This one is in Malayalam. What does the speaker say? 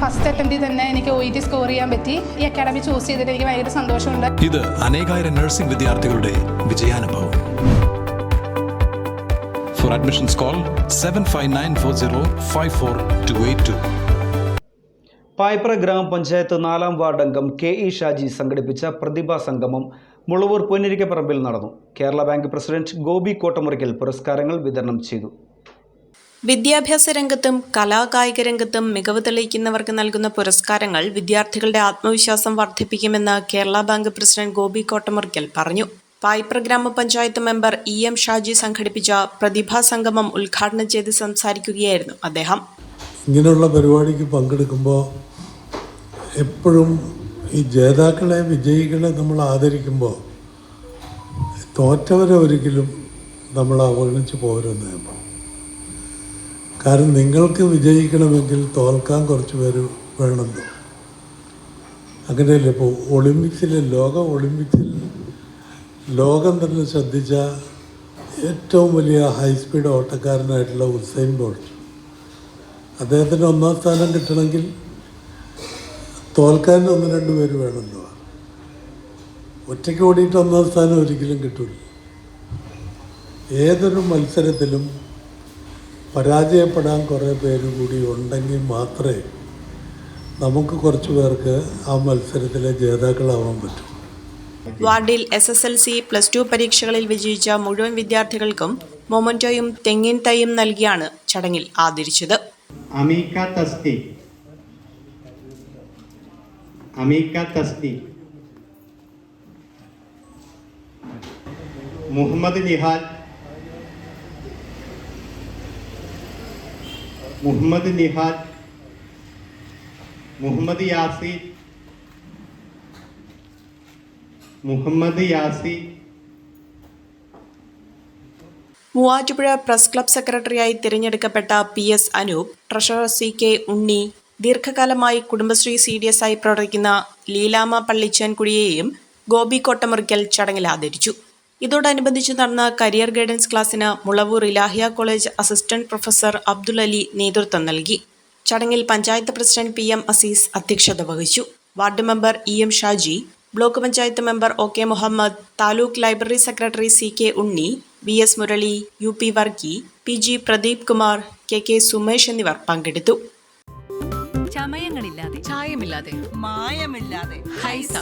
ഫസ്റ്റ് അറ്റംപ്റ്റിൽ തന്നെ എനിക്ക് OET സ്കോർ ചെയ്യാൻ പറ്റി. ഈ അക്കാഡമി ചൂസ് ചെയ്തിട്ട് എനിക്ക് ഭയങ്കര സന്തോഷമുണ്ട്. ഇത് അനേകായിരം നഴ്സിംഗ് വിദ്യാർത്ഥികളുടെ വിജയാനുഭവം. For admissions call 7594054282. പായിപ്ര ഗ്രാമപഞ്ചായത്ത് 4-ാം വാർഡ് അംഗം KE ഷാജി സംഘടിപ്പിച്ച പ്രതിഭാ സംഗമം മുളവൂർ പൊന്നിരിക്കപ്പറമ്പിൽ നടന്നു. കേരള ബാങ്ക് പ്രസിഡന്റ് ഗോപി കോട്ടമുറിക്കൽ പുരസ്കാരങ്ങൾ വിതരണം ചെയ്തു. വിദ്യാഭ്യാസ രംഗത്തും കലാകായിക രംഗത്തും മികവ് തെളിയിക്കുന്നവർക്ക് നൽകുന്ന പുരസ്കാരങ്ങൾ വിദ്യാർത്ഥികളുടെ ആത്മവിശ്വാസം വർദ്ധിപ്പിക്കുമെന്ന് കേരള ബാങ്ക് പ്രസിഡന്റ് ഗോപി കോട്ടമുറിക്കൽ പറഞ്ഞു. പായിപ്ര ഗ്രാമപഞ്ചായത്ത് മെമ്പർ EM ഷാജി സംഘടിപ്പിച്ച പ്രതിഭാ സംഗമം ഉദ്ഘാടനം ചെയ്ത് സംസാരിക്കുകയായിരുന്നു അദ്ദേഹം. ഇങ്ങനെയുള്ള പരിപാടിക്ക് പങ്കെടുക്കുമ്പോൾ എപ്പോഴും ഈ ജേതാക്കളെ വിജയികളെ നമ്മൾ ആദരിക്കുമ്പോൾ തോറ്റവരെ ഒരിക്കലും നമ്മൾ അവഗണിച്ച് പോരുന്ന. കാരണം നിങ്ങൾക്ക് വിജയിക്കണമെങ്കിൽ തോൽക്കാൻ കുറച്ച് പേര് വേണമല്ലോ. അങ്ങനെയല്ലേ ഇപ്പോൾ ഒളിമ്പിക്സിൽ ലോകം തന്നെ ശ്രദ്ധിച്ച ഏറ്റവും വലിയ ഹൈസ്പീഡ് ഓട്ടക്കാരനായിട്ടുള്ള ഉസൈൻ ബോൾട്ട്, അദ്ദേഹത്തിന് 1-ാം സ്ഥാനം കിട്ടണമെങ്കിൽ തോൽക്കാൻ 1-2 പേര് വേണമല്ലോ. ഒറ്റയ്ക്ക് ഓടിയിട്ട് 1-ാം സ്ഥാനം ഒരിക്കലും കിട്ടില്ല. ഏതൊരു മത്സരത്തിലും പരാജയപ്പെടാൻ കുറേ പേര് കൂടി ഉണ്ടെങ്കിൽ മാത്രമേ നമുക്ക് കുറച്ച് പേർക്ക് ആ മത്സരത്തിലെ ജേതാക്കളാവാൻ പറ്റൂ. വാർഡിൽ SSLC, +2 പരീക്ഷകളിൽ വിജയിച്ച മുഴുവൻ വിദ്യാർത്ഥികൾക്കും മൊമന്റോയും തെങ്ങിൻ തൈയും നൽകിയാണ് ചടങ്ങിൽ ആദരിച്ചത്. അമീക തസ്തി, മുഹമ്മദ് നിഹാൽ, മുഹമ്മദ് യാസി, മൂവാറ്റുപുഴ പ്രസ് ക്ലബ് സെക്രട്ടറിയായി തിരഞ്ഞെടുക്കപ്പെട്ട PS അനൂപ്, ട്രഷറർ CK ഉണ്ണി, ദീർഘകാലമായി കുടുംബശ്രീ CDS ആയി പ്രവർത്തിക്കുന്ന ലീലാമ്മ പള്ളിച്ചാൻകുടിയെയും ഗോപി കോട്ടമുറിക്കൽ ചടങ്ങിൽ ആദരിച്ചു. ഇതോടനുബന്ധിച്ച് നടന്ന കരിയർ ഗൈഡൻസ് ക്ലാസ്സിന് Mulavoor Ilahiya college assistant professor Abdul Ali നേതൃത്വം നൽകി. ചടങ്ങിൽ പഞ്ചായത്ത് പ്രസിഡന്റ് PM അസീസ് അധ്യക്ഷത വഹിച്ചു. Ward member EM Shaji, block panchayat member OK Muhammad, taluk library secretary CK Unni, VS Murali, UP Varkey, PG Pradeep Kumar, KK Sumesh എന്നിവർ പങ്കെടുത്തു. ചമയങ്ങളില്ലാതെ, ചായമില്ലാതെ, മായമില്ലാതെ ഹൈസ